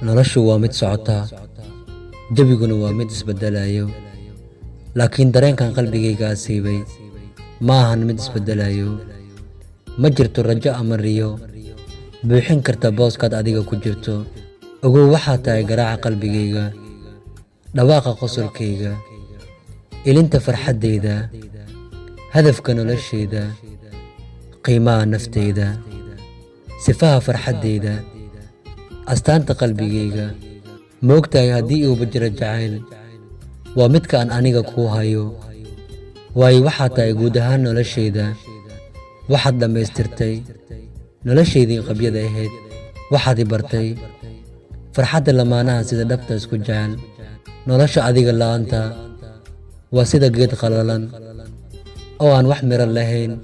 noloshu waa mid socota, jabiguna waa mid isbedelayo, laakiin dareenkan qalbigayga asiibay ma ahan mid isbedelayo. Ma jirto rajo ama riyo buuxin karta booskaad adiga ku jirto. Ogow waxaa tahay garaaca qalbigayga, dhawaaqa qosolkayga, ilinta farxaddayda, hadafka noloshayda, qiimaha naftayda, sifaha farxaddayda, astaanta qalbigayga. Ma ogtahay haddii uuba jiro jacayl, waa midka aan aniga kuu hayo, waayo waxaa tahay guud ahaan noloshayda. Waxaad dhammaystirtay noloshaydii qabyada ahayd, waxaad i bartay farxadda lamaanaha sida dhabta isku jecel. Nolosha adiga la'aanta waa sida geed qalalan oo aan wax miro lahayn.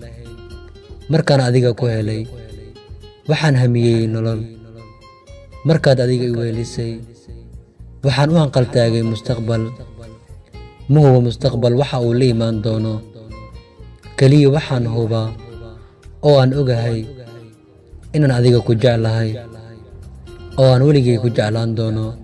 Markaan adiga ku helay, waxaan hamiyey nolol. Markaad adiga i weelisay, waxaan u hanqaltaagay mustaqbal. Ma hubo mustaqbal waxa uu la imaan doono, kaliya waxaan hubaa oo aan ogahay inaan adiga ku jeclahay, oo aan weligay ku jeclaan doono.